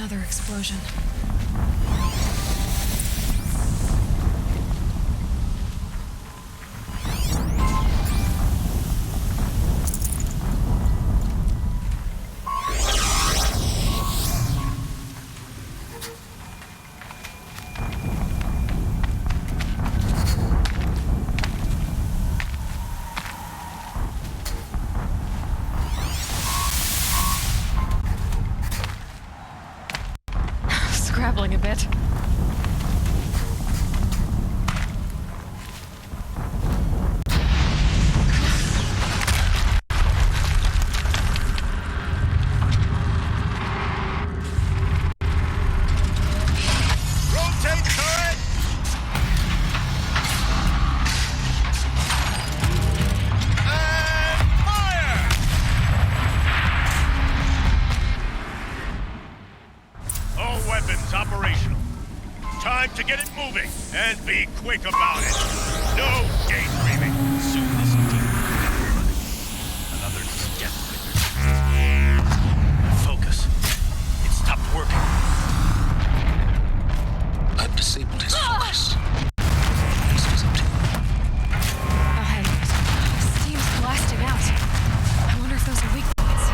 Another explosion. Scrabbling a bit. Rotate turret! And fire! All weapons operational. Time to get it moving, and be quick about it. No daydreaming. Soon this team will be running. Another step. Focus. It stopped working. I've disabled his focus. Rest is up to you. Ahead. Steam's blasting out. I wonder if those are weak points.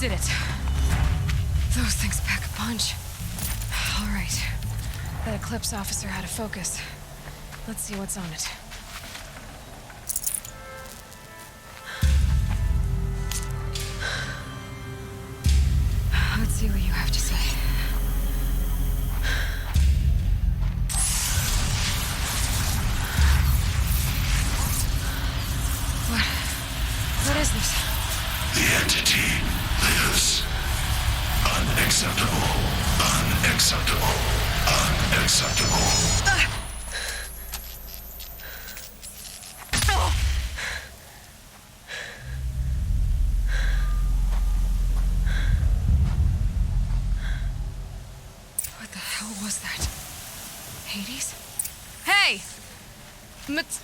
Did it. Those things pack a punch. All right. That Eclipse officer had a focus. Let's see what's on it. Let's see what you have to say. What is this? The entity lives. Unacceptable. Unacceptable. Unacceptable. What the hell was that? Hades? Hey!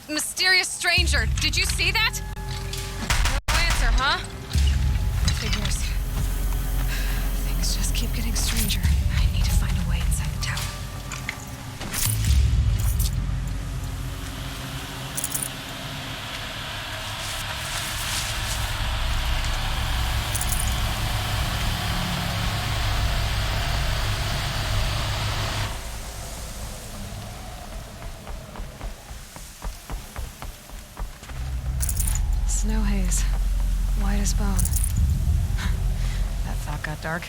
Mysterious stranger, did you see that? No answer, huh? Figures. Things just keep getting stranger. I need to find a way inside the tower. white as bone. That thought got dark.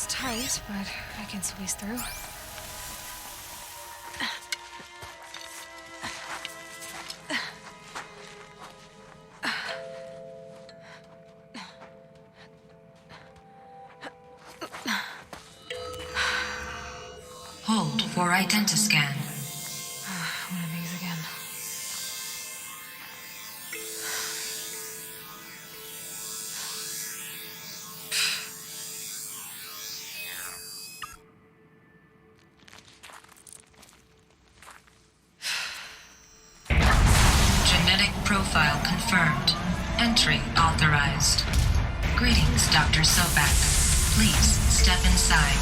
Tight, but I can squeeze through. Hold for identiscan. One of these again. Genetic profile confirmed. Entry authorized. Greetings, Dr. Sobak. Please step inside.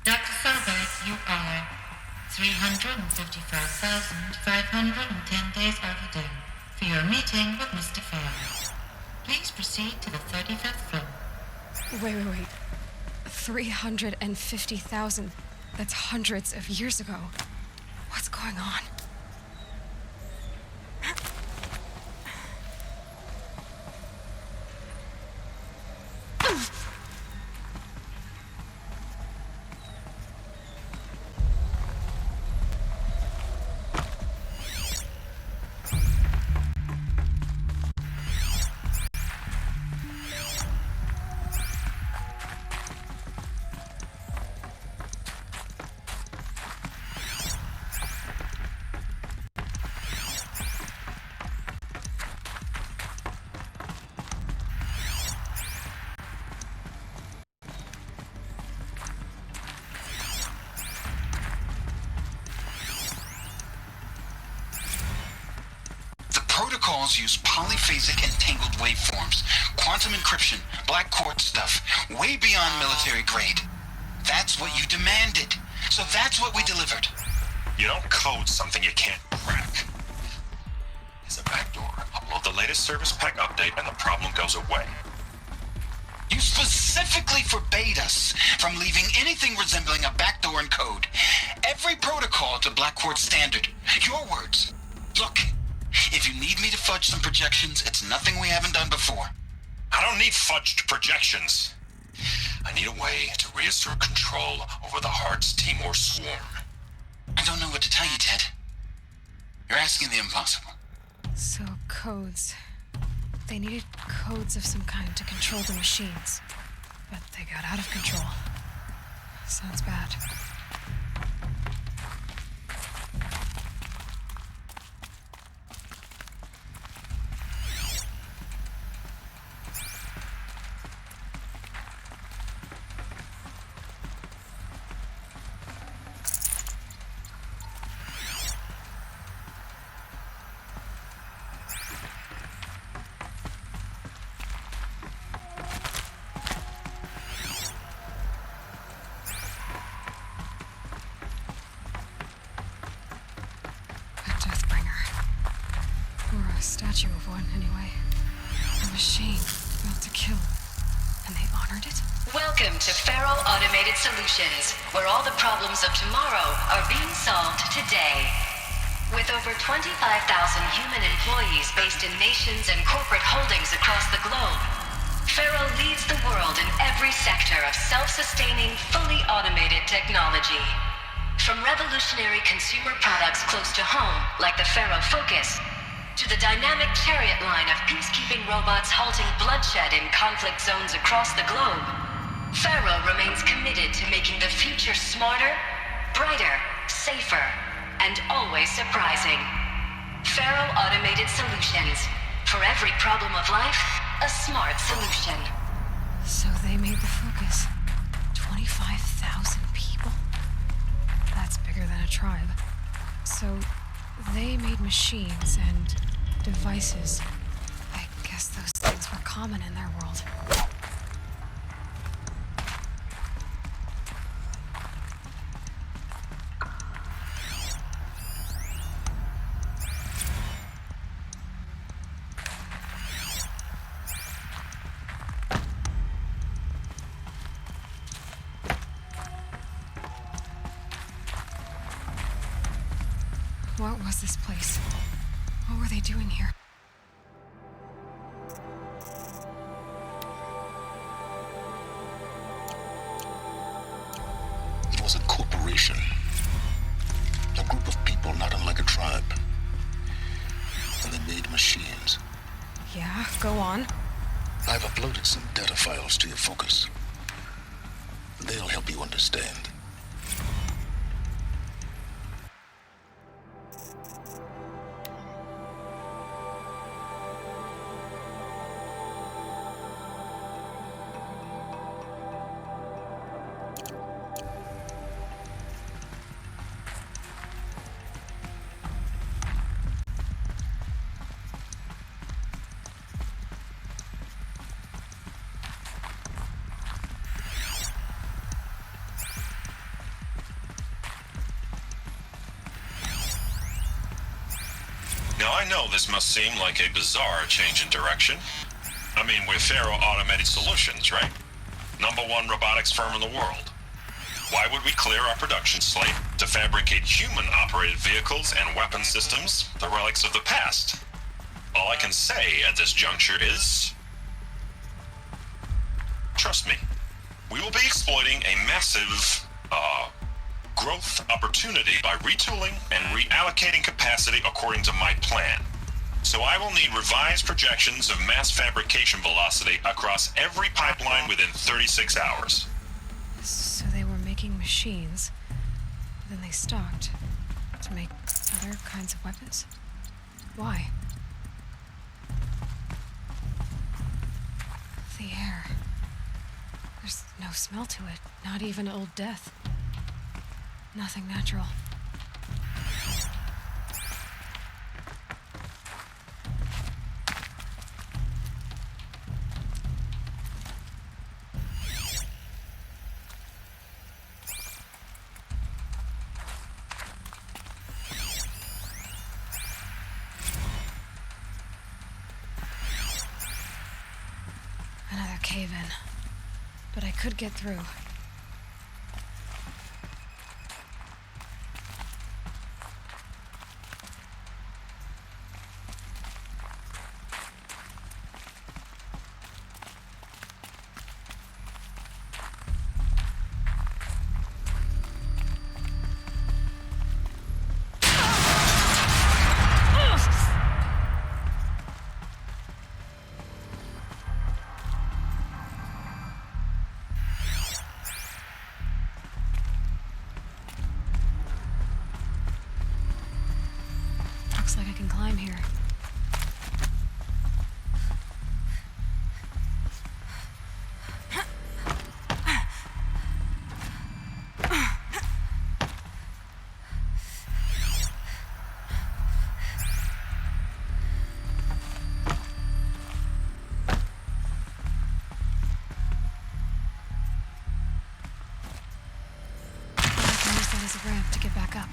Dr. Sobek, you are 354,510 days overdue for your meeting with Mr. Farrell. Please proceed to the 35th floor. Wait. 350,000. That's hundreds of years ago. What's going on? Protocols use polyphasic entangled waveforms, quantum encryption, black quartz stuff, way beyond military grade. That's what you demanded, so that's what we delivered. You don't code something you can't crack. It's a backdoor. Upload the latest service pack update and the problem goes away. You specifically forbade us from leaving anything resembling a backdoor in code. Every protocol to black quartz standard. Your words. Look, If you need me to fudge some projections, it's nothing we haven't done before. I don't need fudged projections. I need a way to reassert control over the Heart's Timor swarm. I don't know what to tell you, Ted. You're asking the impossible. So, codes. They needed codes of some kind to control the machines. But they got out of control. Sounds bad. Statue of one, anyway. A machine built to kill. And they honored it? Welcome to Faro Automated Solutions, where all the problems of tomorrow are being solved today. With over 25,000 human employees based in nations and corporate holdings across the globe, Faro leads the world in every sector of self-sustaining, fully automated technology. From revolutionary consumer products close to home, like the Faro Focus, to the dynamic chariot line of peacekeeping robots halting bloodshed in conflict zones across the globe, Faro remains committed to making the future smarter, brighter, safer, and always surprising. Faro Automated Solutions. For every problem of life, a smart solution. So they made the Focus. 25,000 people? That's bigger than a tribe. So they made machines and devices. I guess those things were common in their world. What was this place? What were they doing here? It was a corporation. A group of people not unlike a tribe. And they made machines. Yeah, go on. I've uploaded some data files to your Focus. They'll help you understand. Now, I know this must seem like a bizarre change in direction. I mean, we're Faro Automated Solutions, right? #1 robotics firm in the world. Why would we clear our production slate to fabricate human-operated vehicles and weapon systems, the relics of the past? All I can say at this juncture is... trust me, we will be exploiting a massive, growth opportunity by retooling and reallocating capacity according to my plan. So I will need revised projections of mass fabrication velocity across every pipeline within 36 hours. So they were making machines. Then they stopped to make other kinds of weapons. Why? The air. There's no smell to it. Not even Old Death. Nothing natural. Another cave-in. But I could get through. Looks like I can climb here. As a ramp to get back up.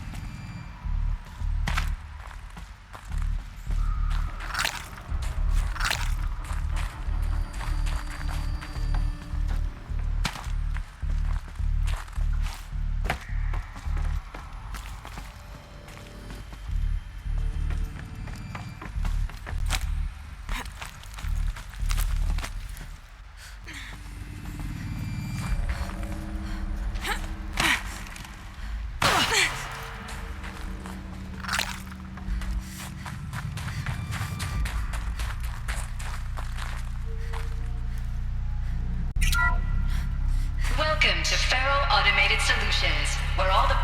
Welcome to Faro Automated Solutions, where all the...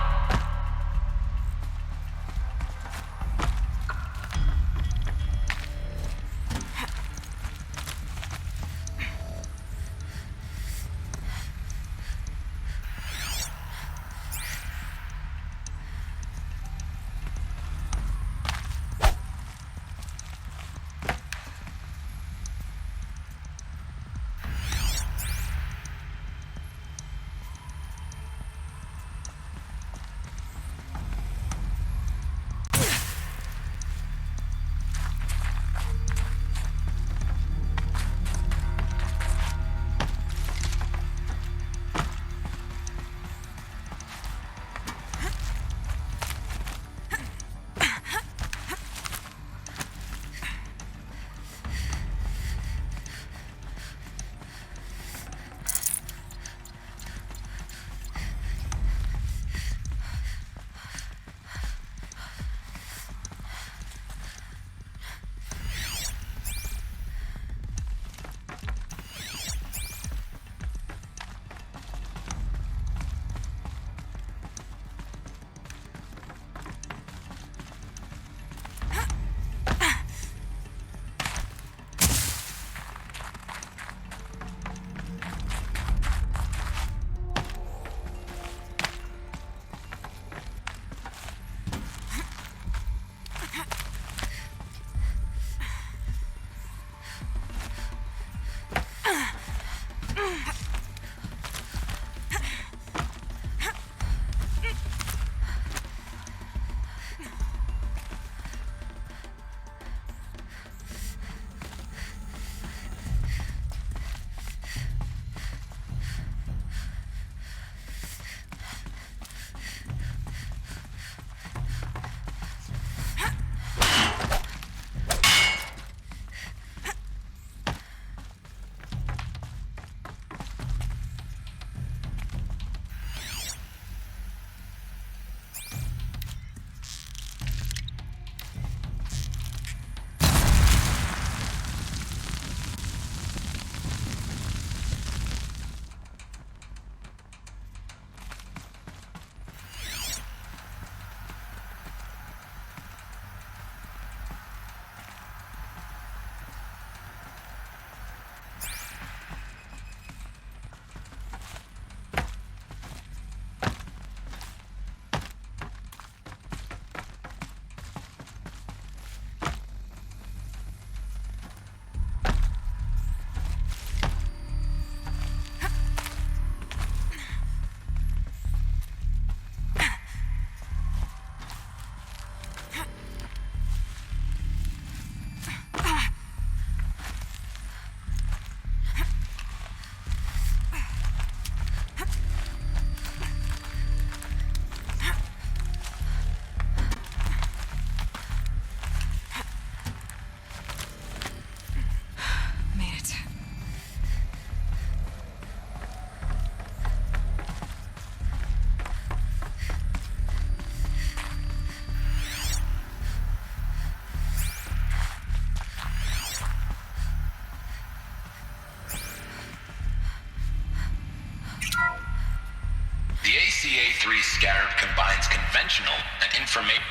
CA3 Scarab combines conventional and information.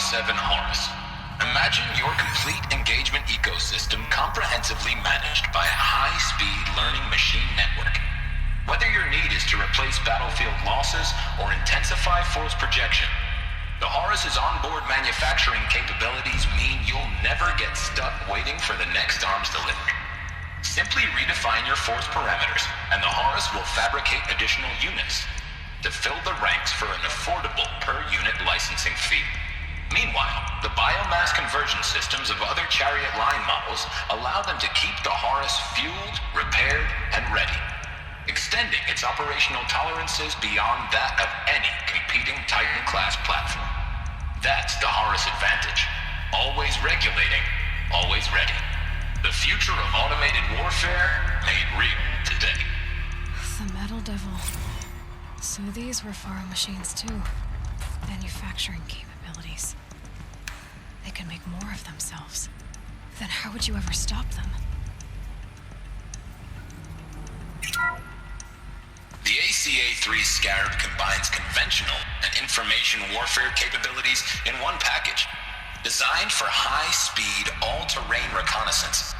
R7 Horus. Imagine your complete engagement ecosystem comprehensively managed by a high-speed learning machine network. Whether your need is to replace battlefield losses or intensify force projection, the Horus's onboard manufacturing capabilities mean you'll never get stuck waiting for the next arms delivery. Simply redefine your force parameters, and the Horus will fabricate additional units to fill the ranks for an affordable per-unit licensing fee. Meanwhile, the biomass conversion systems of other Chariot line models allow them to keep the Horus fueled, repaired, and ready, extending its operational tolerances beyond that of any competing Titan-class platform. That's the Horus advantage. Always regulating, always ready. The future of automated warfare made real today. The Metal Devil. So these were Faro machines too. Manufacturing capabilities. They can make more of themselves. Then how would you ever stop them? The ACA-3 Scarab combines conventional and information warfare capabilities in one package. Designed for high-speed, all-terrain reconnaissance,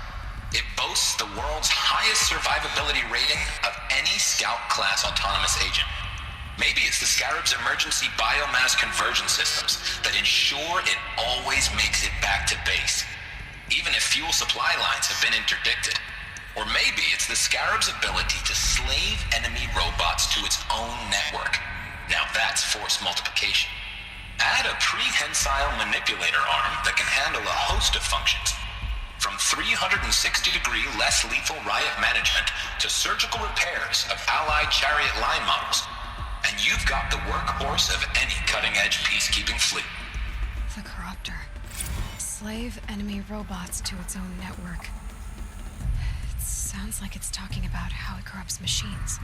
it boasts the world's highest survivability rating of any Scout-class autonomous agent. Maybe it's the Scarab's emergency biomass conversion systems that ensure it always makes it back to base, even if fuel supply lines have been interdicted. Or maybe it's the Scarab's ability to slave enemy robots to its own network. Now that's force multiplication. Add a prehensile manipulator arm that can handle a host of functions, from 360-degree less lethal riot management to surgical repairs of allied Chariot line models, and you've got the workhorse of any cutting-edge peacekeeping fleet. The Corruptor. Slave enemy robots to its own network. It sounds like it's talking about how it corrupts machines.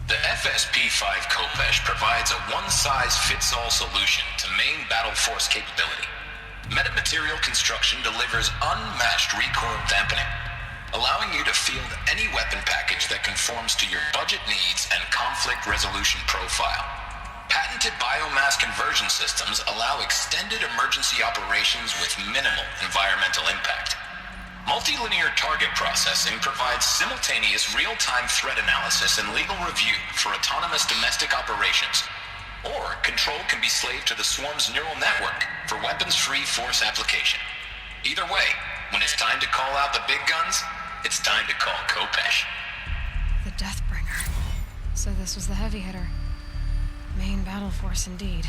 The FSP-5 Khopesh provides a one-size-fits-all solution to main battle force capability. Metamaterial construction delivers unmatched recoil dampening, allowing you to field any weapon package that conforms to your budget needs and conflict resolution profile. Patented biomass conversion systems allow extended emergency operations with minimal environmental impact. Multilinear target processing provides simultaneous real-time threat analysis and legal review for autonomous domestic operations. Or control can be slaved to the swarm's neural network for weapons-free force application. Either way, when it's time to call out the big guns, it's time to call Khopesh. The Deathbringer. So this was the heavy hitter. Main battle force indeed.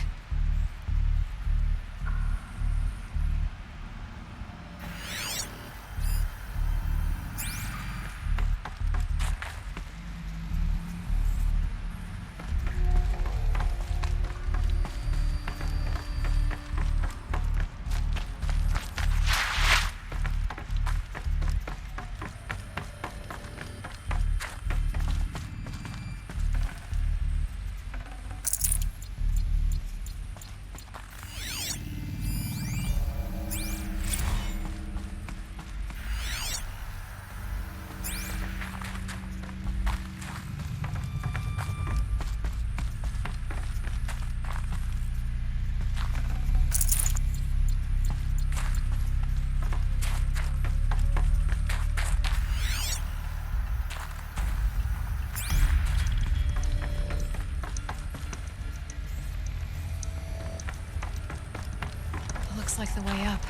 Looks like the way up.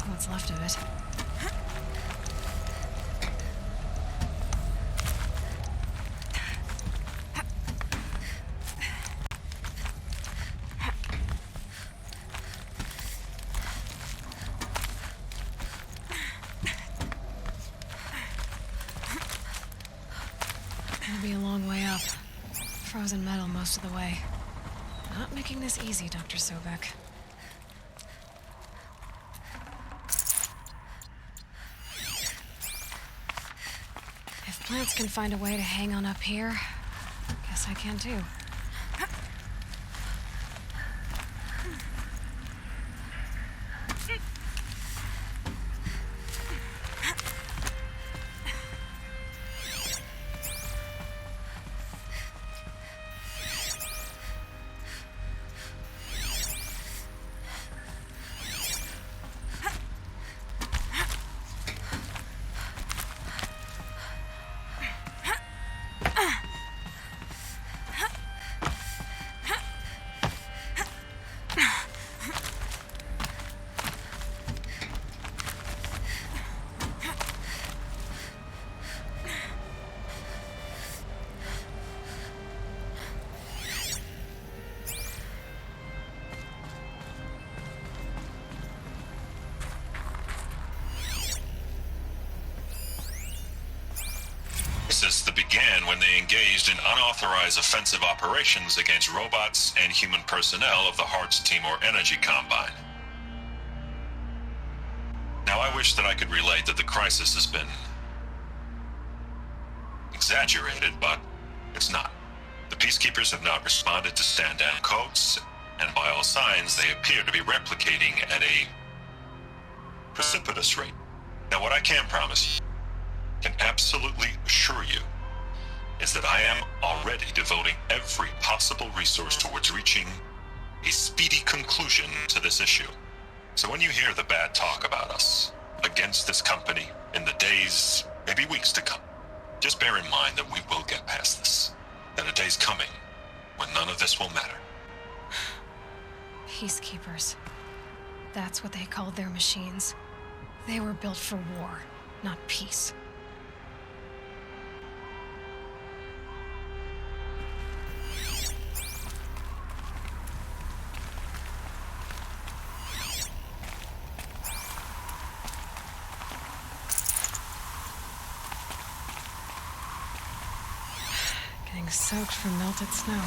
What's left of it. It'll be a long way up. Frozen metal most of the way. Not making this easy, Dr. Sobek. If plants can find a way to hang on up here, guess I can too. that began when they engaged in unauthorized offensive operations against robots and human personnel of the Hearts Timor Energy Combine. Now, I wish that I could relate that the crisis has been exaggerated, but it's not. The Peacekeepers have not responded to stand-down codes, and by all signs, they appear to be replicating at a precipitous rate. Now, what I can promise you, can absolutely assure you, is that I am already devoting every possible resource towards reaching a speedy conclusion to this issue. So when you hear the bad talk about us against this company in the days, maybe weeks to come, just bear in mind that we will get past this. That a day's coming when none of this will matter. Peacekeepers. That's what they called their machines. They were built for war, not peace. Getting soaked from melted snow.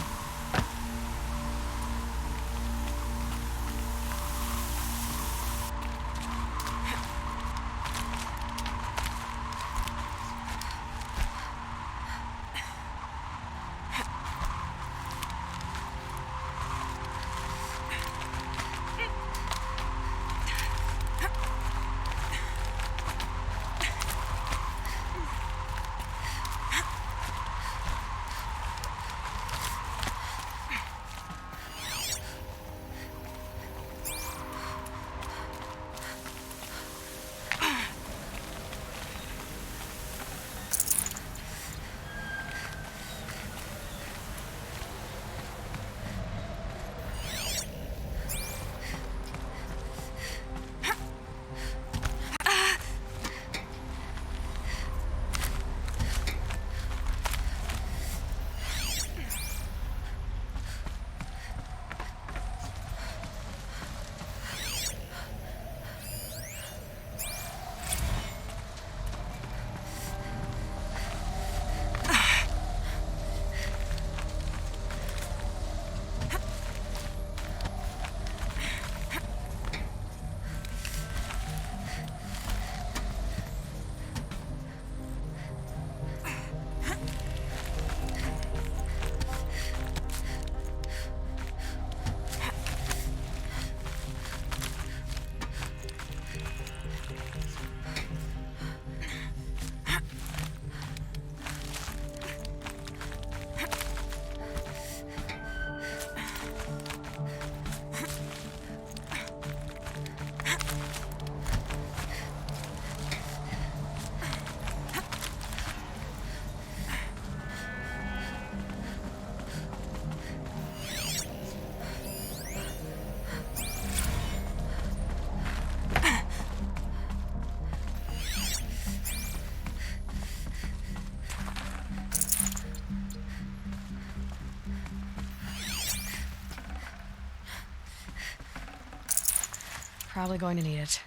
Probably going to need it.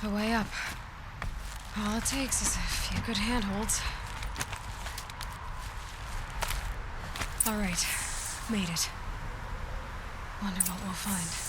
A way up. All it takes is a few good handholds. All right, made it. Wonder what we'll find.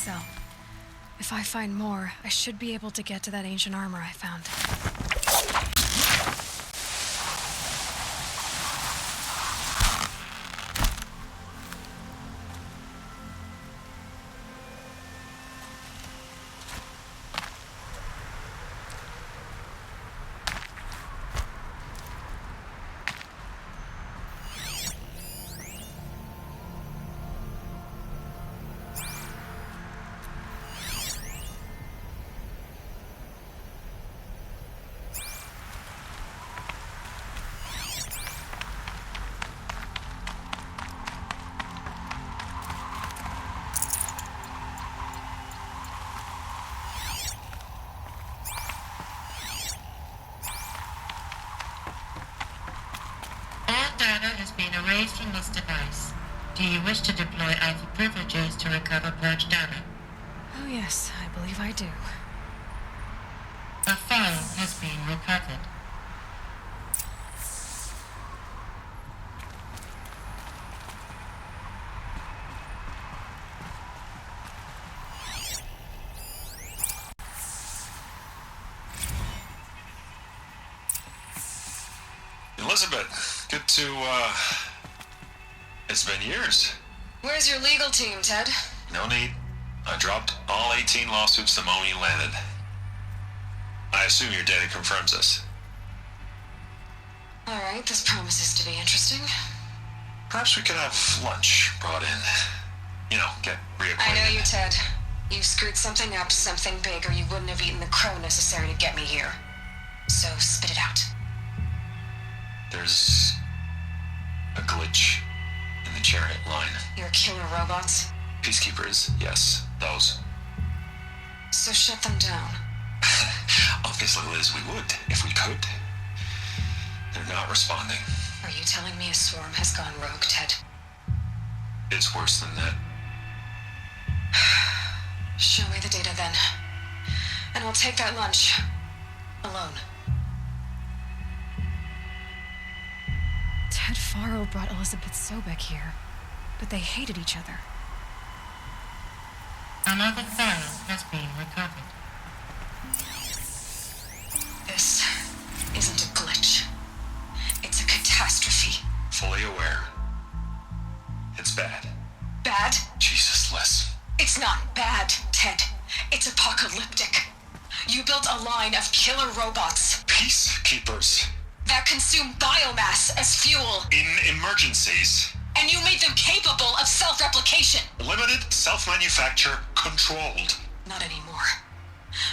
cell. If I find more, I should be able to get to that ancient armor I found. Data has been erased from this device. Do you wish to deploy Alpha privileges to recover purged data? Oh yes, I believe I do. A file has been recovered. Elizabeth, good to, it's been years. Where's your legal team, Ted? No need. I dropped all 18 lawsuits the moment you landed. I assume your data confirms this. Alright, this promises to be interesting. Perhaps we could have lunch brought in. You know, get reacquainted. I know you, Ted. You screwed something up, something big, or you wouldn't have eaten the crow necessary to get me here. So spit it out. There's a glitch in the chariot line. Your killer robots? Peacekeepers, yes, those. So shut them down. Obviously, Liz, we would, if we could. They're not responding. Are you telling me a swarm has gone rogue, Ted? It's worse than that. Show me the data then. And I'll take that lunch. Alone. Ted Faro brought Elizabeth Sobek here, but they hated each other. Another file has been recovered. This isn't a glitch. It's a catastrophe. Fully aware. It's bad. Bad? Jesus, Liz. It's not bad, Ted. It's apocalyptic. You built a line of killer robots Peacekeepers. that consume biomass as fuel, In emergencies. and you made them capable of self-replication. Limited, self-manufacture, controlled. Not anymore.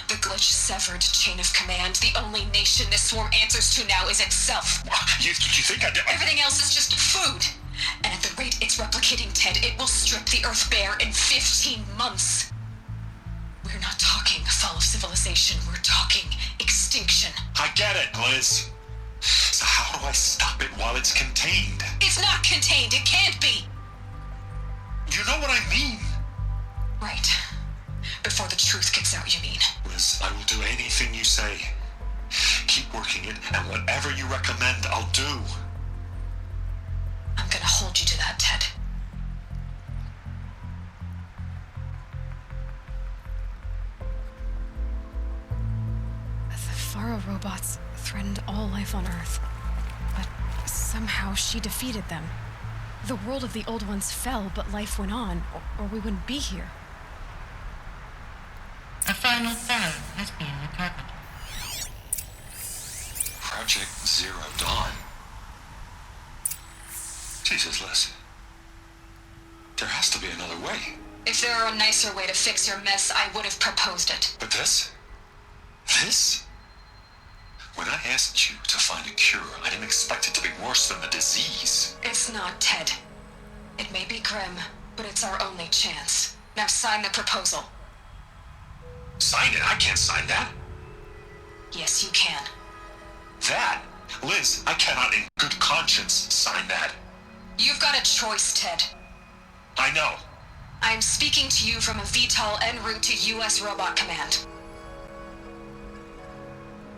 The glitch severed chain of command. The only nation this swarm answers to now is itself. You think I... Everything else is just food. And at the rate it's replicating, Ted, it will strip the Earth bare in 15 months. We're not talking fall of civilization. We're talking extinction. I get it, Liz. So how do I stop it while it's contained? It's not contained. It can't be. You know what I mean? Right. Before the truth gets out, you mean? Liz, I will do anything you say. Keep working it, and whatever you recommend, I'll do. I'm gonna hold you to that, Ted. The Faro robots threatened all life on Earth, but somehow she defeated them. The world of the old ones fell, but life went on, or we wouldn't be here. A final file has been recovered. Project Zero Dawn. Jesus, Liz. There has to be another way. If there were a nicer way to fix your mess, I would have proposed it. But this? This? When I asked you to find a cure, I didn't expect it to be worse than the disease. It's not, Ted. It may be grim, but it's our only chance. Now sign the proposal. Sign it? I can't sign that. Yes, you can. That? Liz, I cannot in good conscience sign that. You've got a choice, Ted. I know. I am speaking to you from a VTOL en route to U.S. Robot Command.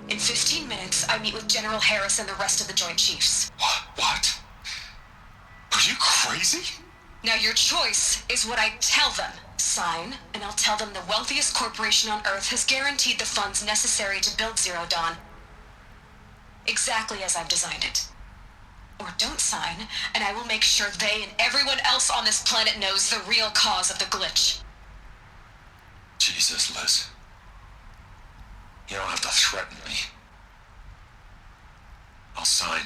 In 15 minutes, I meet with General Harris and the rest of the Joint Chiefs. What? Are you crazy? Now your choice is what I tell them. Sign, and I'll tell them the wealthiest corporation on Earth has guaranteed the funds necessary to build Zero Dawn. Exactly as I've designed it. Or don't sign, and I will make sure they and everyone else on this planet knows the real cause of the glitch. Jesus, Liz. You don't have to threaten me. I'll sign.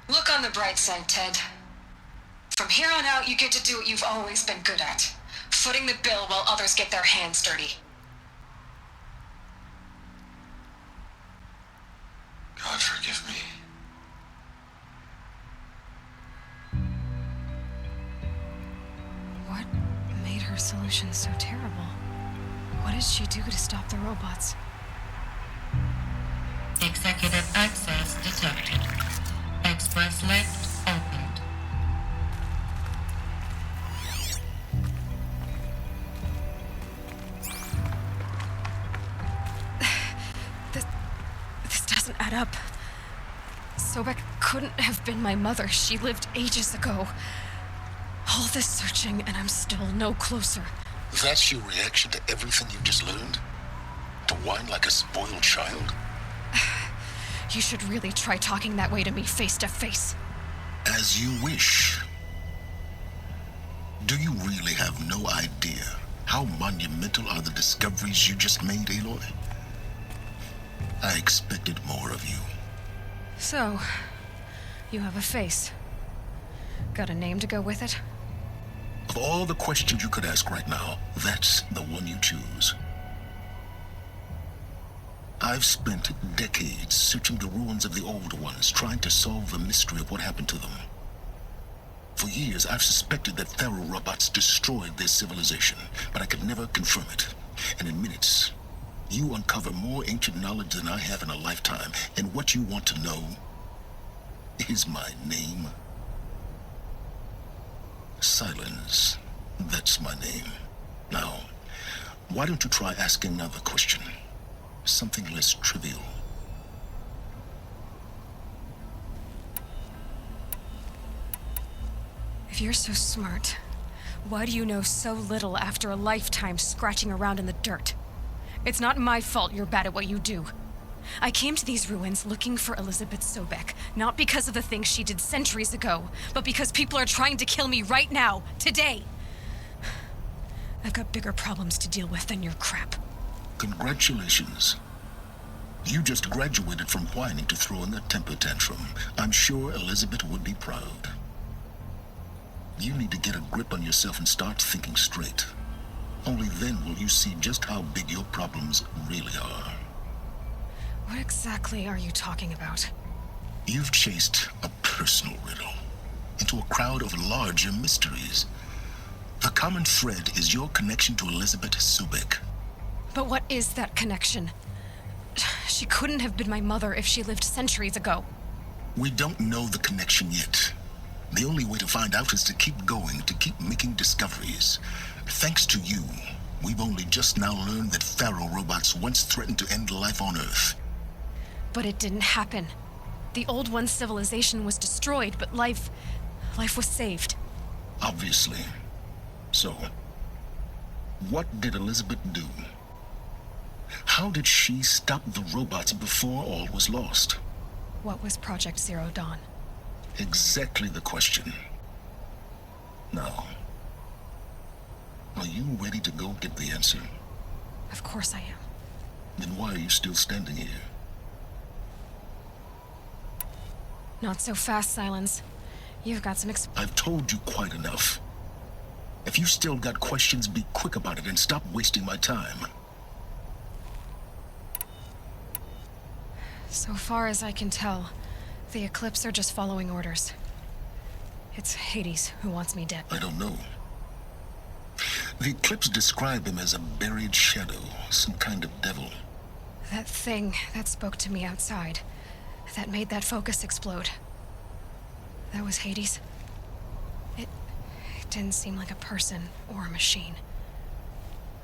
Look on the bright side, Ted. From here on out, you get to do what you've always been good at. Footing the bill while others get their hands dirty. God forgive me. What made her solution so terrible? What did she do to stop the robots? Executive access detected. Express lift opened. This doesn't add up. Sobek couldn't have been my mother. She lived ages ago. All this searching, and I'm still no closer. That's your reaction to everything you've just learned? To whine like a spoiled child? You should really try talking that way to me face to face. As you wish. Do you really have no idea how monumental are the discoveries you just made, Aloy? I expected more of you. So, you have a face. Got a name to go with it? Of all the questions you could ask right now, that's the one you choose. I've spent decades searching the ruins of the old ones, trying to solve the mystery of what happened to them. For years, I've suspected that Faro robots destroyed their civilization, but I could never confirm it. And in minutes, you uncover more ancient knowledge than I have in a lifetime, and what you want to know is my name. Silence. That's my name. Now, why don't you try asking another question? Something less trivial. If you're so smart, why do you know so little after a lifetime scratching around in the dirt? It's not my fault you're bad at what you do. I came to these ruins looking for Elizabeth Sobek, not because of the things she did centuries ago, but because people are trying to kill me right now, today. I've got bigger problems to deal with than your crap. Congratulations. You just graduated from whining to throwing a temper tantrum. I'm sure Elizabeth would be proud. You need to get a grip on yourself and start thinking straight. Only then will you see just how big your problems really are. What exactly are you talking about? You've chased a personal riddle into a crowd of larger mysteries. The common thread is your connection to Elizabeth Sobek. But what is that connection? She couldn't have been my mother if she lived centuries ago. We don't know the connection yet. The only way to find out is to keep going, to keep making discoveries. Thanks to you, we've only just now learned that Faro robots once threatened to end life on Earth. But it didn't happen. The old one's civilization was destroyed, but life was saved. Obviously. So, what did Elizabeth do? How did she stop the robots before all was lost? What was Project Zero Dawn? Exactly the question. Now, are you ready to go get the answer? Of course I am. Then why are you still standing here? Not so fast, Silence. You've got some I've told you quite enough. If you still got questions, be quick about it and stop wasting my time. So far as I can tell, the Eclipse are just following orders. It's Hades who wants me dead. I don't know. The Eclipse describe him as a buried shadow, some kind of devil. That thing that spoke to me outside, that made that focus explode. That was Hades. It didn't seem like a person or a machine.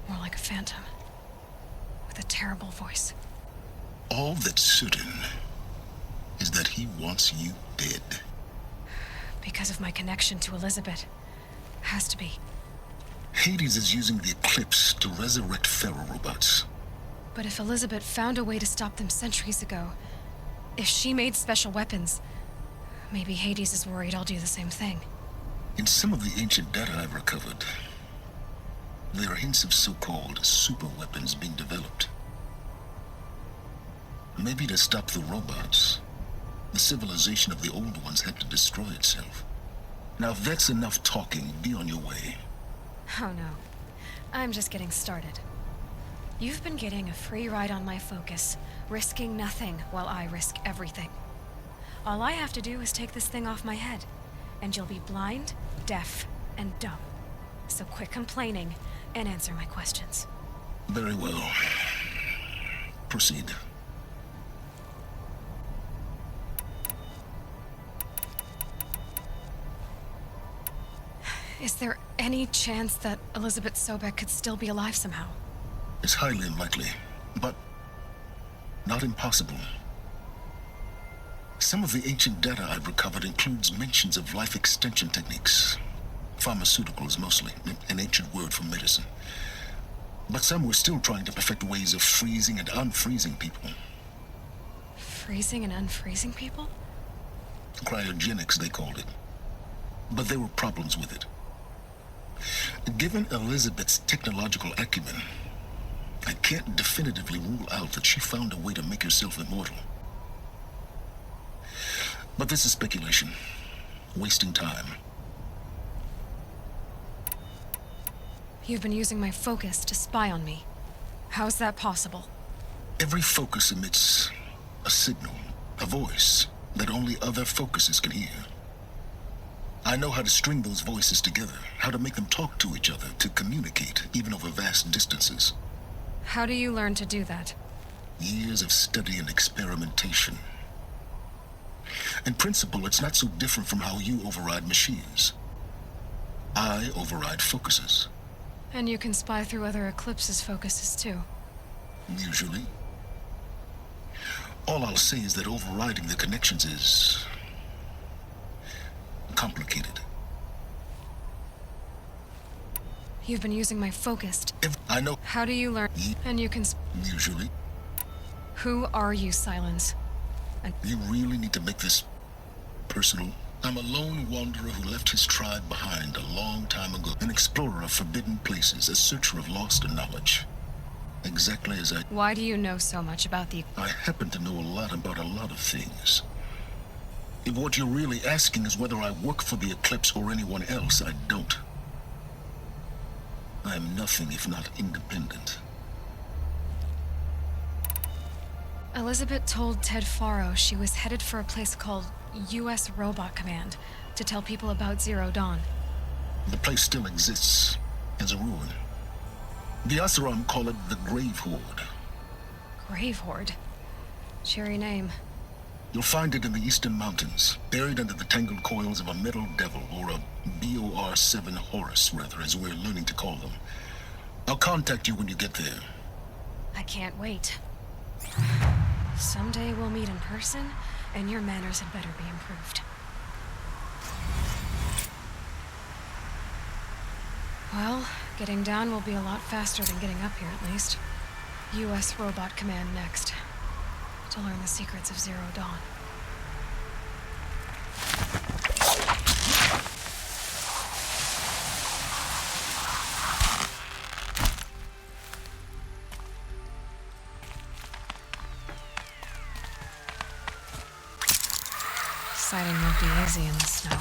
More like a phantom. With a terrible voice. All that's certain is that he wants you dead. Because of my connection to Elizabeth. Has to be. Hades is using the Eclipse to resurrect Pharaoh robots. But if Elizabeth found a way to stop them centuries ago, if she made special weapons, maybe Hades is worried I'll do the same thing. In some of the ancient data I've recovered, there are hints of so-called super weapons being developed. Maybe to stop the robots, the civilization of the old ones had to destroy itself. Now, if that's enough talking, be on your way. Oh no. I'm just getting started. You've been getting a free ride on my focus, risking nothing while I risk everything. All I have to do is take this thing off my head, and you'll be blind, deaf, and dumb. So quit complaining and answer my questions. Very well. Proceed. Is there any chance that Elizabeth Sobek could still be alive somehow? It's highly unlikely, but not impossible. Some of the ancient data I've recovered includes mentions of life extension techniques. Pharmaceuticals, mostly, an ancient word for medicine. But some were still trying to perfect ways of freezing and unfreezing people. Freezing and unfreezing people? Cryogenics, they called it. But there were problems with it. Given Elizabeth's technological acumen, I can't definitively rule out that she found a way to make herself immortal. But this is speculation, wasting time. You've been using my focus to spy on me. How's that possible? Every focus emits a signal, a voice that only other focuses can hear. I know how to string those voices together, how to make them talk to each other, to communicate, even over vast distances. How do you learn to do that? Years of study and experimentation. In principle, it's not so different from how you override machines. I override focuses. And you can spy through other Eclipse's focuses too. Usually. All I'll say is that overriding the connections is complicated. You've been using my focus. I know. How do you learn? And you can. Usually. Who are you, Silence? You really need to make this personal. I'm a lone wanderer who left his tribe behind a long time ago. An explorer of forbidden places, a searcher of lost knowledge. Exactly as I... Why do you know so much about the... I happen to know a lot about a lot of things. If what you're really asking is whether I work for the Eclipse or anyone else, I don't. I am nothing if not independent. Elizabeth told Ted Faro she was headed for a place called U.S. Robot Command to tell people about Zero Dawn. The place still exists as a ruin. The Asaram call it the Grave Horde. Grave Horde? Cheery name. You'll find it in the Eastern Mountains, buried under the tangled coils of a metal devil, or a BOR-7 Horus, rather, as we're learning to call them. I'll contact you when you get there. I can't wait. Someday we'll meet in person, and your manners had better be improved. Well, getting down will be a lot faster than getting up here, at least. U.S. Robot Command next. To learn the secrets of Zero Dawn. Sighting won't be easy in the snow.